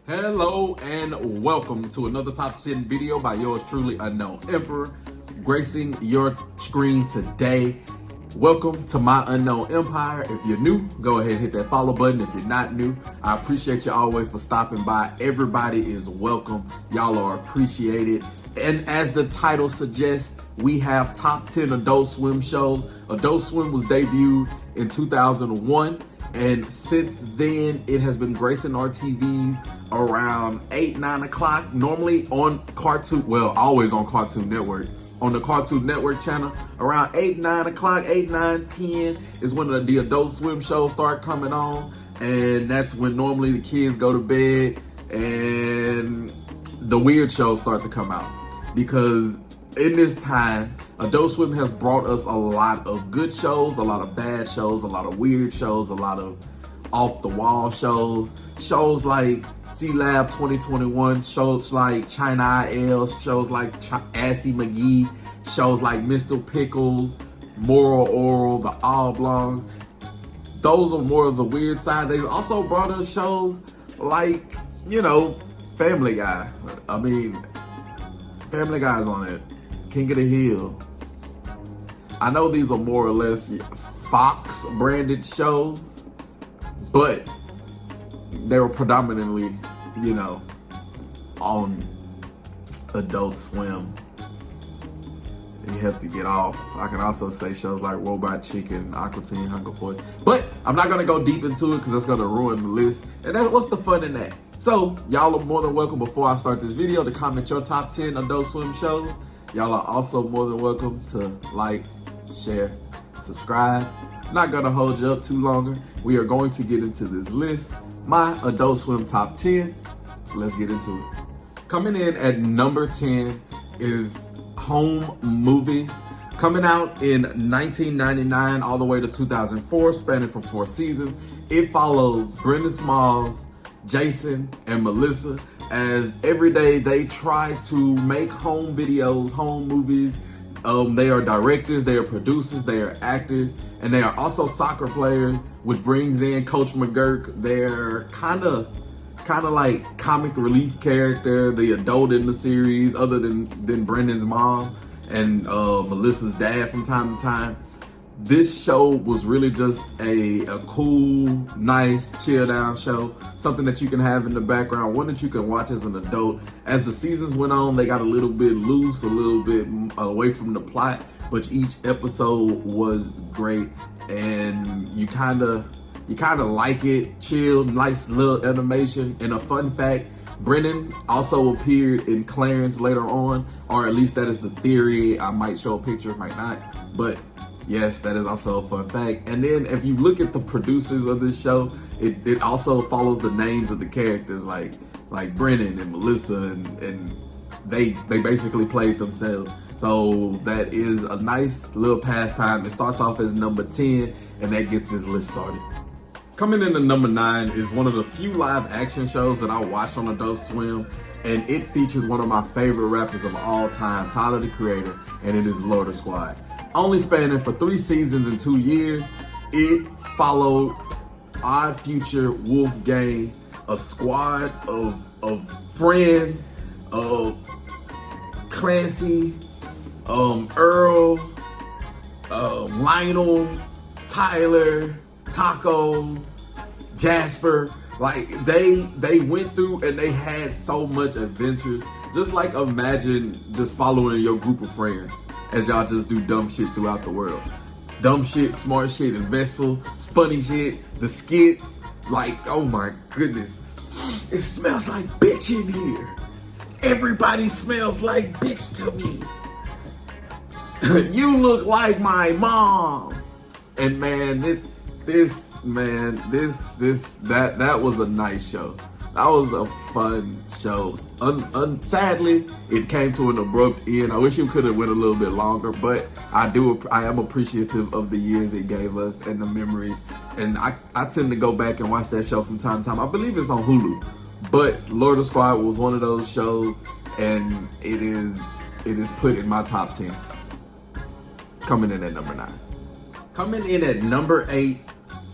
Hello and welcome to another top 10 video by yours truly, Unknown Emperor, gracing your screen today. Welcome to my unknown empire. If you're new, go ahead and hit that follow button. If you're not new, I appreciate you always for stopping by. Everybody is welcome. Y'all are appreciated. And as the title suggests, we have top 10 Adult Swim shows. Adult Swim was debuted in 2001. And since then, it has been gracing our TVs around 8, 9 o'clock, normally on always on Cartoon Network. On the Cartoon Network channel, around 8, 9 o'clock, 8, 9, 10 is when the Adult Swim shows start coming on. And that's when normally the kids go to bed and the weird shows start to come out. Because in this time, Adult Swim has brought us a lot of good shows, a lot of bad shows, a lot of weird shows, a lot of off-the-wall shows. Shows like C-Lab 2021, shows like China IL, shows like Assy McGee, shows like Mr. Pickles, Moral Oral, The Oblongs. Those are more of the weird side. They also brought us shows like, Family Guy. Family Guy's on it. King of the Hill. I know these are more or less Fox branded shows, but they were predominantly, on Adult Swim. You have to get off. I can also say shows like Robot Chicken, Aqua Teen Hunger Force. But I'm not gonna go deep into it because that's gonna ruin the list. And what's the fun in that? So y'all are more than welcome before I start this video to comment your top 10 Adult Swim shows. Y'all are also more than welcome to like, share, subscribe. Not gonna hold you up too longer. We are going to get into this list. My Adult Swim top 10. Let's get into it. Coming in at number 10 is Home Movies. Coming out in 1999 all the way to 2004, spanning for 4 seasons. It follows Brendan Smalls, Jason, and Melissa as every day they try to make home videos, home movies. They are directors, they are producers, they are actors, and they are also soccer players, which brings in Coach McGurk. They're kind of like comic relief character, the adult in the series, other than Brendan's mom and Melissa's dad from time to time. This show was really just a cool, nice, chill down show. Something that you can have in the background, one that you can watch as an adult. As the seasons went on, they got a little bit loose, a little bit away from the plot, but each episode was great, and you kind of like it, chill, nice little animation. And a fun fact, Brennan also appeared in Clarence later on, or at least that is the theory. I might show a picture, might not, but yes, that is also a fun fact. And then if you look at the producers of this show, it also follows the names of the characters like Brennan and Melissa, and they basically played themselves. So that is a nice little pastime. It starts off as number 10, and that gets this list started. Coming in at number 9 is one of the few live action shows that I watched on Adult Swim, and it featured one of my favorite rappers of all time, Tyler the Creator, and it is Lord Squad. Only spanning for 3 seasons and 2 years, it followed Odd Future, Wolfgang, a squad of friends, of Clancy, Earl, Lionel, Tyler, Taco, Jasper. Like they went through and they had so much adventures. Just like imagine just following your group of friends as y'all just do dumb shit throughout the world. Dumb shit, smart shit, investful, funny shit, the skits. Like, oh my goodness. It smells like bitch in here. Everybody smells like bitch to me. You look like my mom. And man, that was a nice show. That was a fun show. Sadly, it came to an abrupt end. I wish it could have went a little bit longer, but I am appreciative of the years it gave us and the memories. And I tend to go back and watch that show from time to time. I believe it's on Hulu. But Lord of Squad was one of those shows, and it is put in my top 10. Coming in at number 9. Coming in at number 8,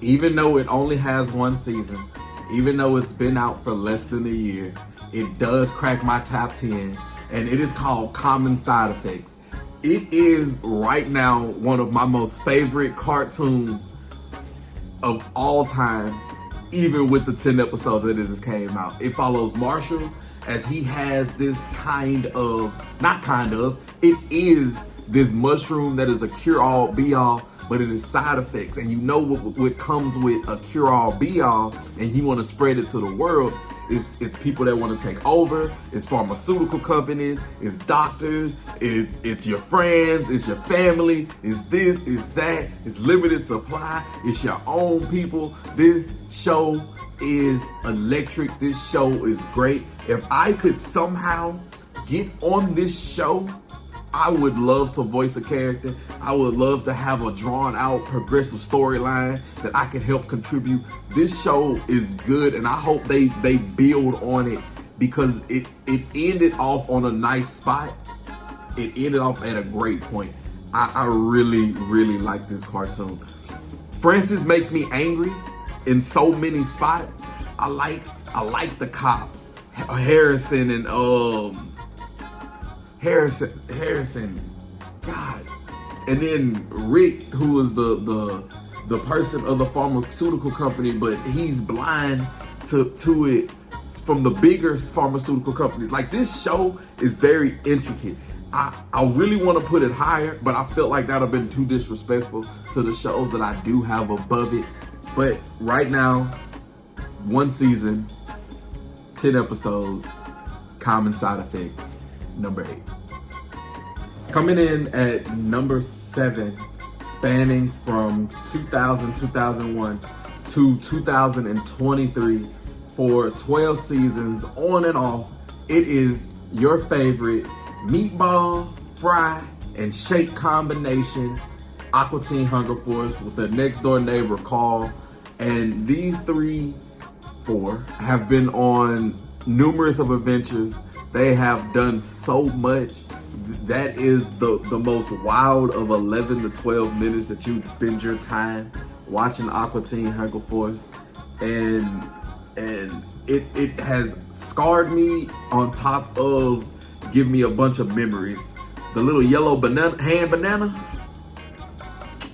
even though it only has 1 season, even though it's been out for less than a year, it does crack my top 10, and it is called Common Side Effects. It is right now one of my most favorite cartoons of all time, even with the 10 episodes that it just came out. It follows Marshall as he has this it is this mushroom that is a cure-all, be-all, but it is side effects. And you know what comes with a cure-all, be-all, and you want to spread it to the world. It's people that want to take over. It's pharmaceutical companies. It's doctors. It's your friends. It's your family. It's this. It's that. It's limited supply. It's your own people. This show is electric. This show is great. If I could somehow get on this show, I would love to voice a character. I would love to have a drawn out progressive storyline that I can help contribute. This show is good, and I hope they build on it, because it ended off on a nice spot. It ended off at a great point. I really, really like this cartoon. Francis makes me angry in so many spots. I like the cops, Harrison and Harrison, God, and then Rick, who is the person of the pharmaceutical company, but he's blind to it from the bigger pharmaceutical companies. Like, this show is very intricate. I really want to put it higher, but I felt like that would have been too disrespectful to the shows that I do have above it. But right now, 1 season, 10 episodes, Common Side Effects, number 8. Coming in at number 7, spanning from 2001 to 2023 for 12 seasons on and off, it is your favorite meatball, fry, and shake combination, Aqua Teen Hunger Force, with their next door neighbor, Carl. And these 4 have been on numerous of adventures. They have done so much. That is the most wild of 11 to 12 minutes that you'd spend your time watching Aqua Teen Hunger Force. And it has scarred me on top of giving me a bunch of memories. The little yellow banana,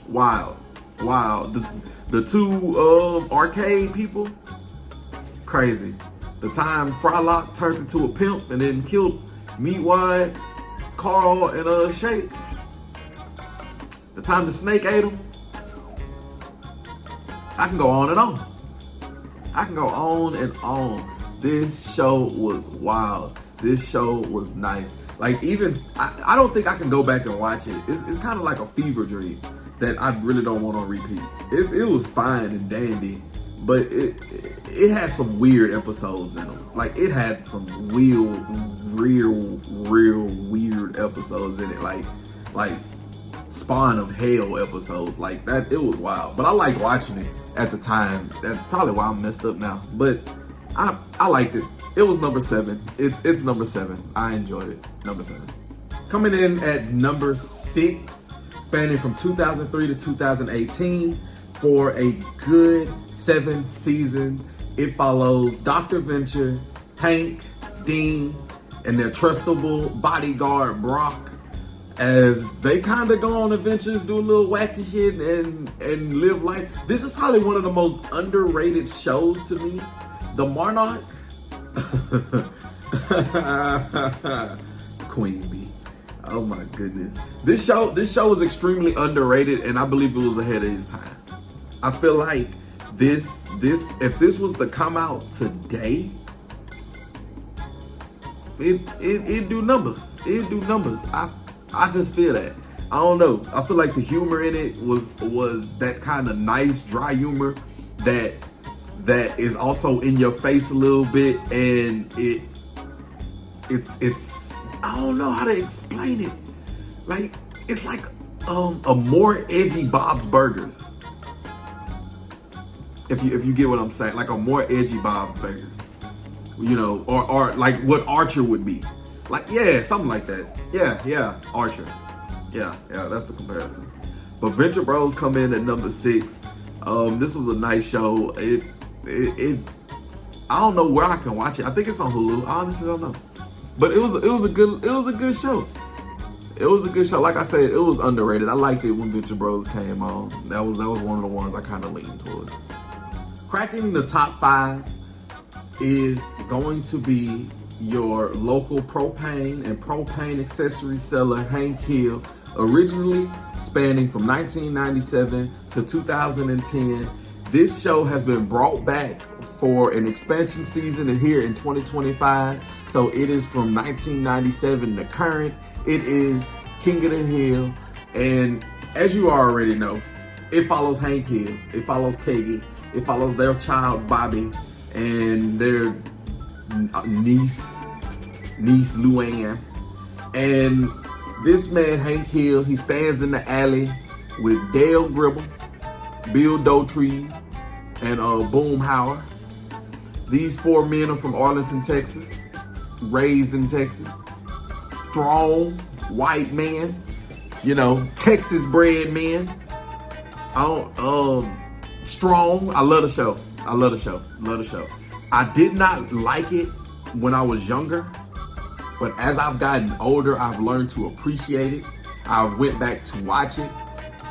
wild. The 2 arcade people, crazy. The time Frylock turned into a pimp and then killed Meatwad, Carl, and Shake. The time the snake ate him. I can go on and on. This show was wild. This show was nice. Like, even, I don't think I can go back and watch it. It's kind of like a fever dream that I really don't want to repeat. It was fine and dandy, but it had some weird episodes in them. Like, it had some real weird episodes in it. Like Spawn of Hell episodes. Like that, it was wild. But I liked watching it at the time. That's probably why I'm messed up now. But I liked it. It was number 7. It's number 7. I enjoyed it. Number 7. Coming in at number 6, spanning from 2003 to 2018 for a good 7 seasons. It follows Dr. Venture, Hank, Dean, and their trustable bodyguard Brock as they kind of go on adventures, do a little wacky shit, and live life. This is probably one of the most underrated shows to me. The Monarch. Queen Bee. Oh my goodness. This show is extremely underrated, and I believe it was ahead of its time. I feel like this if this was to come out today, it'd do numbers. It'd do numbers. I just feel that. I don't know. I feel like the humor in it was that kind of nice, dry humor that is also in your face a little bit, and it's I don't know how to explain it. Like, it's like a more edgy Bob's Burgers. If you get what I'm saying, like a more edgy Bob's Burgers, you know, or like what Archer would be, like, yeah, something like that. Yeah, Archer. Yeah, that's the comparison. But Venture Bros come in at number 6. This was a nice show. It I don't know where I can watch it. I think it's on Hulu. I honestly don't know. But it was a good show. It was a good show. Like I said, it was underrated. I liked it when Venture Bros came on. That was one of the ones I kind of leaned towards. Cracking the top 5 is going to be your local propane and propane accessory seller, Hank Hill, originally spanning from 1997 to 2010. This show has been brought back for an expansion season here in 2025. So it is from 1997 to current. It is King of the Hill. And as you already know, it follows Hank Hill. It follows Peggy. It follows their child, Bobby, and their niece Luann. And this man, Hank Hill, he stands in the alley with Dale Gribble, Bill Dotree, and Boom Howard. These 4 men are from Arlington, Texas, raised in Texas. Strong, white men, Texas bred men. Strong. I love the show. Love the show. I did not like it when I was younger, but as I've gotten older, I've learned to appreciate it. I went back to watch it.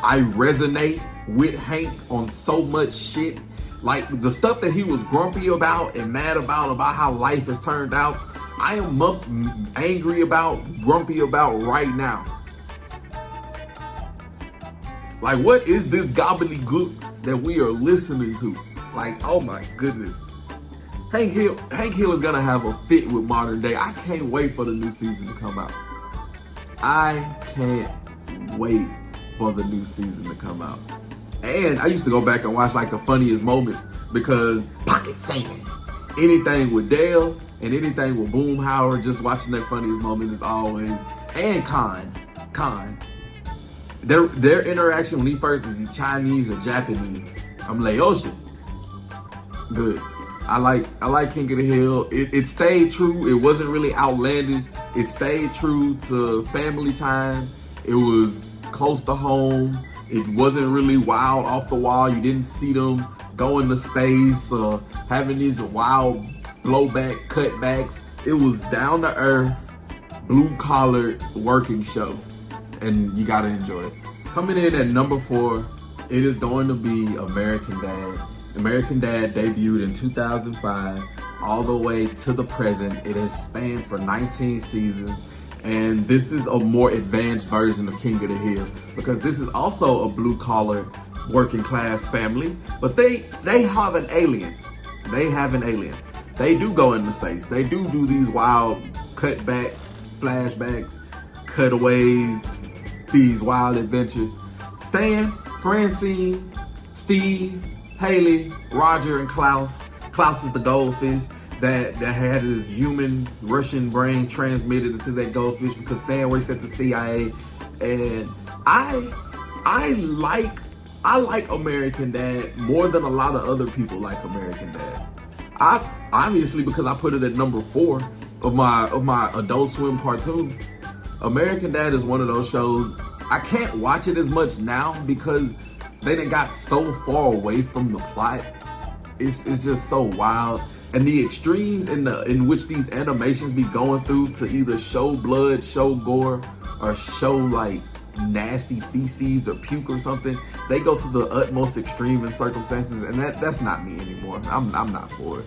I resonate with Hank on so much shit. Like the stuff that he was grumpy about and mad about how life has turned out, I am angry about, grumpy about right now. Like, what is this gobbledygook that we are listening to? Like, oh my goodness. Hank Hill is gonna have a fit with modern day. I can't wait for the new season to come out. I can't wait for the new season to come out. And I used to go back and watch like the funniest moments because pocket sand. Anything with Dale and anything with Boom Howard, just watching that funniest moment is always. And Khan. Their interaction when he first is he Chinese or Japanese. I'm like, oh shit. Good. I like King of the Hill. It stayed true. It wasn't really outlandish. It stayed true to family time. It was close to home. It wasn't really wild off the wall. You didn't see them going to space or having these wild blowback cutbacks. It was down to earth, blue collar working show, and you gotta enjoy it. Coming in at number 4, it is going to be American Dad. American Dad debuted in 2005 all the way to the present. It has spanned for 19 seasons. And this is a more advanced version of King of the Hill because this is also a blue-collar working class family, but they have an alien. They do go into space. They do these wild cutback, flashbacks, cutaways, these wild adventures. Stan, Francine, Steve, Haley, Roger, and Klaus. Klaus is the goldfish that had his human Russian brain transmitted into that goldfish because Stan works at the CIA. And I like American Dad more than a lot of other people like American Dad. Obviously because I put it at number 4 of my Adult Swim cartoon. American Dad is one of those shows I can't watch it as much now because they done got so far away from the plot. It's just so wild. And the extremes in which these animations be going through to either show blood, show gore, or show like nasty feces or puke or something, they go to the utmost extreme in circumstances, and that's not me anymore. I'm not for it.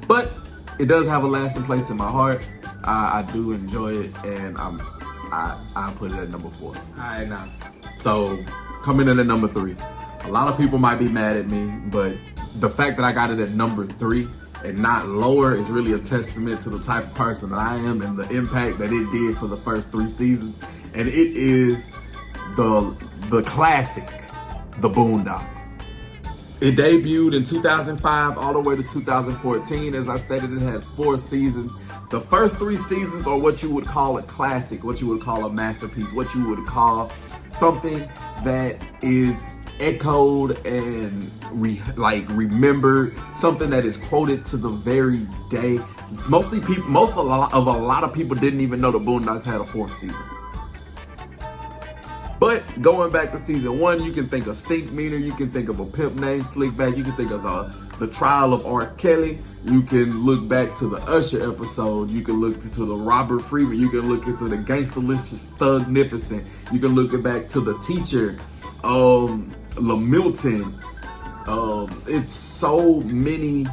But it does have a lasting place in my heart. I do enjoy it, and I put it at number 4. Alright, now. So coming in at number 3. A lot of people might be mad at me, but the fact that I got it at number 3 and not lower is really a testament to the type of person that I am and the impact that it did for the first 3 seasons. And it is the classic, The Boondocks. It debuted in 2005 all the way to 2014. As I stated, it has 4 seasons. The first 3 seasons are what you would call a classic, what you would call a masterpiece, what you would call something that is echoed and remembered, something that is quoted to the very day. A lot of people didn't even know the Boondocks had a 4th season. But going back to season 1, you can think of Stink Meaner, you can think of a pimp named Slickback, you can think of the trial of R. Kelly. You can look back to the Usher episode. You can look to the Robert Freeman. You can look into the Gangsta-licious Thugnificent. You can look back to the Teacher, LaMilton. It's so many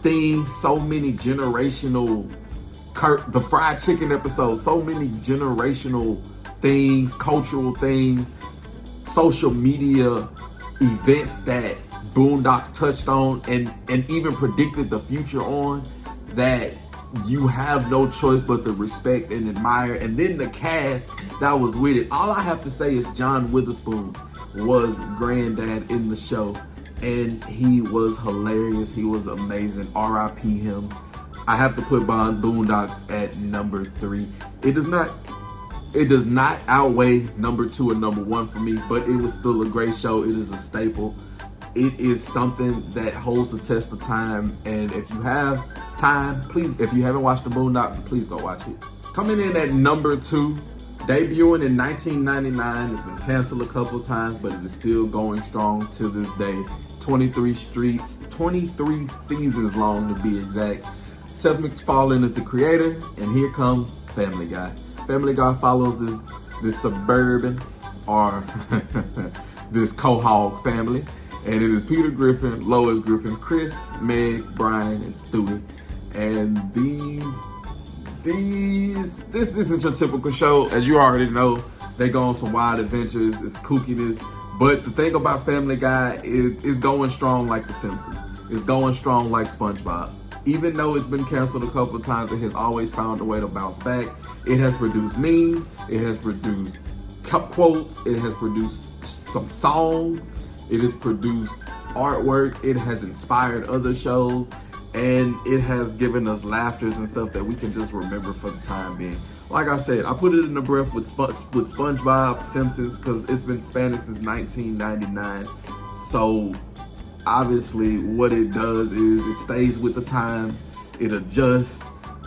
things, so many generational, the fried chicken episode, so many generational things, cultural things, social media events that Boondocks touched on and even predicted the future on, that you have no choice but to respect and admire. And then the cast that was with it. All I have to say is John Witherspoon was Granddad in the show, and he was hilarious. He was amazing. R.I.P. him. I have to put Boondocks at number 3. It does not outweigh number 2 and number 1 for me, but it was still a great show. It is a staple. It is something that holds the test of time. And if you have time, please, if you haven't watched the Boondocks, please go watch it. Coming in at number 2, debuting in 1999. It's been canceled a couple of times, but it is still going strong to this day. 23 seasons long to be exact. Seth MacFarlane is the creator, and here comes Family Guy. Family Guy follows this suburban, or this Quahog family, and it is Peter Griffin, Lois Griffin, Chris, Meg, Brian, and Stewie. And this isn't your typical show. As you already know, they go on some wild adventures. It's kookiness. But the thing about Family Guy is it's going strong like The Simpsons. It's going strong like SpongeBob. Even though it's been canceled a couple of times, it has always found a way to bounce back. It has produced memes. It has produced quotes. It has produced some songs. It has produced artwork. It has inspired other shows. And it has given us laughters and stuff that we can just remember for the time being. Like I said, I put it in the breath with SpongeBob, Simpsons, because it's been spanning since 1999. So obviously what it does is it stays with the times, it adjusts,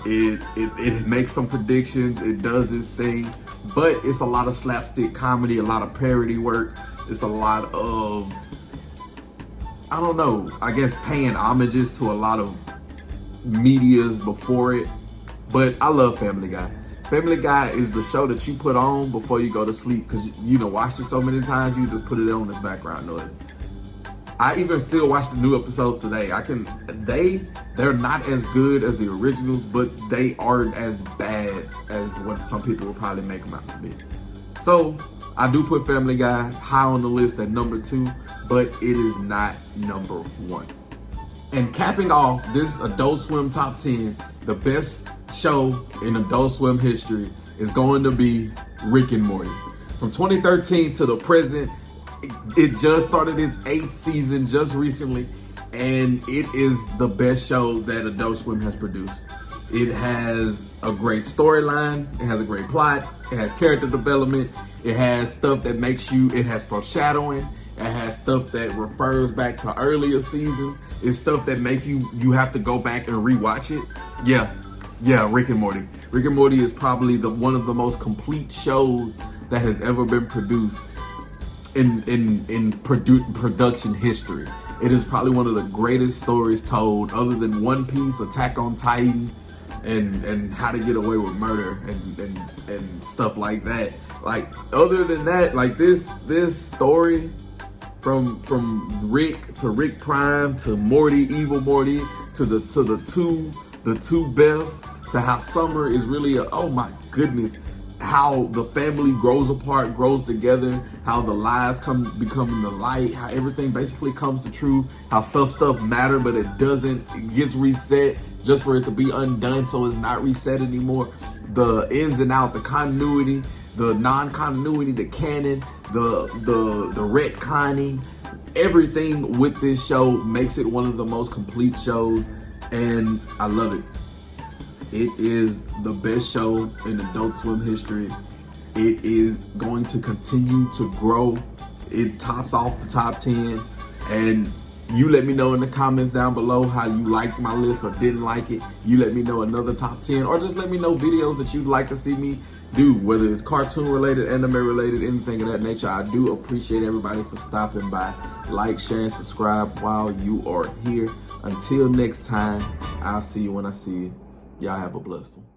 it makes some predictions, it does its thing, but it's a lot of slapstick comedy, a lot of parody work. It's a lot of, I don't know, I guess paying homages to a lot of medias before it. But I love Family Guy. Family Guy is the show that you put on before you go to sleep, because you know, watched it so many times, you just put it on as background noise. I even still watch the new episodes today. They're not as good as the originals, but they aren't as bad as what some people would probably make them out to be. So I do put Family Guy high on the list at number 2, but it is not number 1. And capping off this Adult Swim Top 10, the best show in Adult Swim history is going to be Rick and Morty. From 2013 to the present, it just started its 8th season just recently, and it is the best show that Adult Swim has produced. It has a great storyline, it has a great plot, it has character development, it has stuff that makes you, it has foreshadowing, it has stuff that refers back to earlier seasons, it's stuff that make you have to go back and rewatch it. Yeah, Rick and Morty. Rick and Morty is probably one of the most complete shows that has ever been produced in production history. It is probably one of the greatest stories told, other than One Piece, Attack on Titan, and How to Get Away with Murder and stuff like that. Like, other than that, like this story from Rick to Rick Prime to Morty, Evil Morty, to the two Beths, to how Summer is really oh my goodness, how the family grows apart, grows together, how the lies become the light, how everything basically comes to truth, how some stuff matter but it doesn't, it gets reset just for it to be undone so it's not reset anymore. The ins and out, the continuity, the non-continuity, the canon, the retconning, everything with this show makes it one of the most complete shows, and I love it. It is the best show in Adult Swim history. It is going to continue to grow. It tops off the top 10. And you let me know in the comments down below how you liked my list or didn't like it. You let me know another top 10, or just let me know videos that you'd like to see me do, whether it's cartoon related, anime related, anything of that nature. I do appreciate everybody for stopping by. Like, share, and subscribe while you are here. Until next time, I'll see you when I see you. Y'all have a blessed one.